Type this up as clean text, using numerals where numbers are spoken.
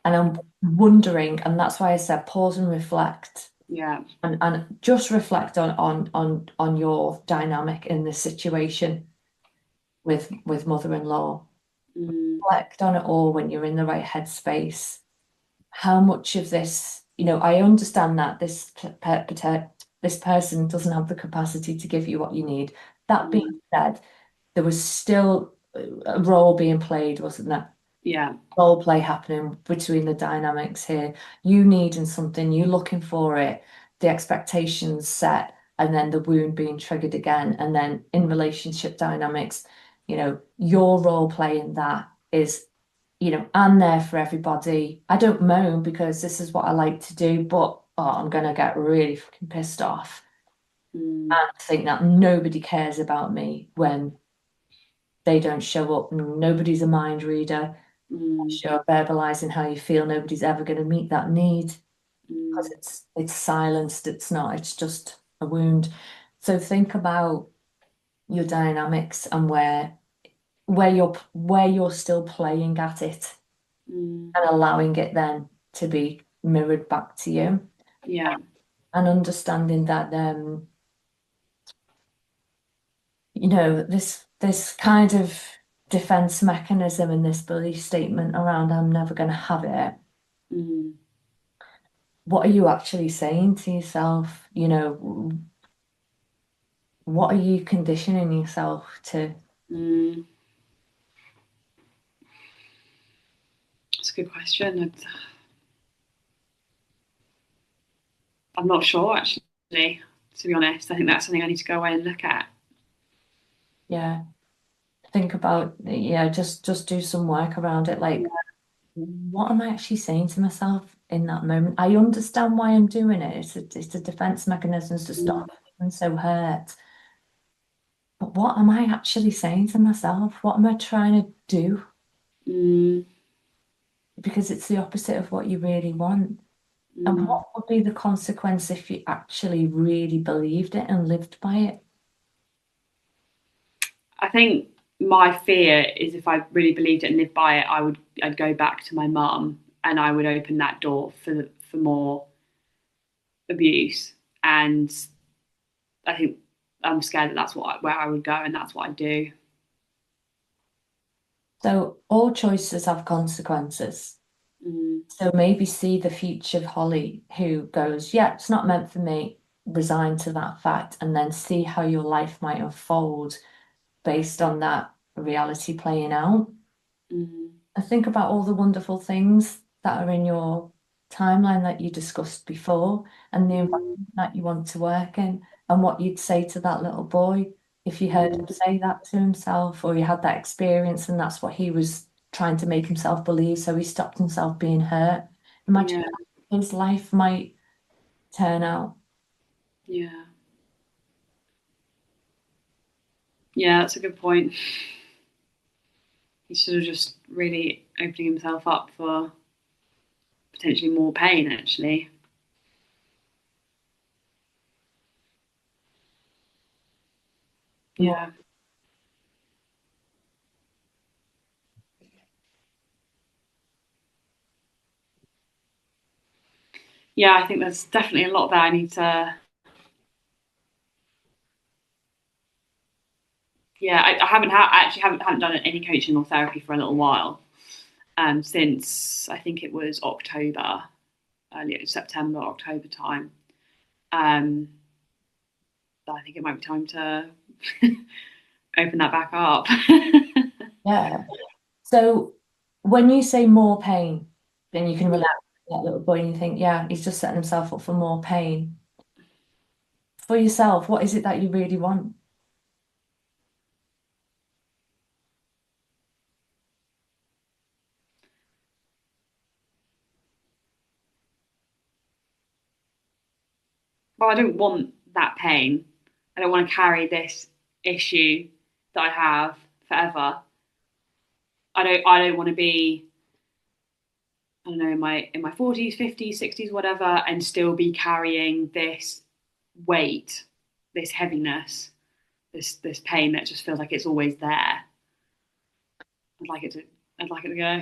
And I'm wondering, and that's why I said pause and reflect, Yeah. and just reflect on your dynamic in this situation with mother-in-law. Mm, Reflect on it all when you're in the right headspace. How much of this, I understand that this person doesn't have the capacity to give you what you need. That being mm, said, there was still a role being played, wasn't there? yeah. Role play happening between the dynamics here. You needing something, you looking for it, the expectations set, and then the wound being triggered again. And then in relationship dynamics, your role playing that is, I'm there for everybody. I don't moan because this is what I like to do, but I'm gonna get really fucking pissed off Mm, and think that nobody cares about me when they don't show up. Nobody's a mind reader. mm, You're verbalizing how you feel. Nobody's ever going to meet that need because mm, it's silenced. It's not. It's just a wound. So think about your dynamics and where you're still playing at it mm, and allowing it then to be mirrored back to you yeah. and understanding that this kind of defense mechanism and this belief statement around I'm never going to have it. Mm, What are you actually saying to yourself? What are you conditioning yourself to? mm. That's a good question. I'm not sure actually, to be honest. I think that's something I need to go away and look at. Yeah, think about, yeah, just do some work around it. Yeah. Like, what am I actually saying to myself in that moment? I understand why I'm doing it. It's a defense mechanism to Mm, stop me feeling so hurt. But what am I actually saying to myself? What am I trying to do? mm, Because it's the opposite of what you really want. And mm. what would be the consequence if you actually really believed it and lived by it? I think my fear is if I really believed it and lived by it, I'd go back to my mum and I would open that door for more abuse. And I think I'm scared that that's where I would go and that's what I'd do. So all choices have consequences. Mm, So maybe see the future Holly who goes, yeah, it's not meant for me, resign to that fact, and then see how your life might unfold based on that reality playing out. mm, And think about all the wonderful things that are in your timeline that you discussed before and the mm, environment that you want to work in and what you'd say to that little boy if you heard him mm, say that to himself or you had that experience and that's what he was trying to make himself believe, so he stopped himself being hurt. Imagine yeah, how his life might turn out. yeah, yeah. That's a good point. He's sort of just really opening himself up for potentially more pain, actually. More. Yeah. Yeah, I think there's definitely a lot there I need to. Yeah, I haven't done any coaching or therapy for a little while. Since I think it was October, early September, October time. Um, I think it might be time to open that back up. Yeah. So when you say more pain, then you can relate Yeah. to that little boy and you think, yeah, he's just setting himself up for more pain. For yourself, what is it that you really want? Well, I don't want that pain. I don't want to carry this issue that I have forever. I don't want to be, I don't know, in my 40s, 50s, 60s, whatever, and still be carrying this weight, this heaviness, this pain that just feels like it's always there. I'd like it to I'd like it to go.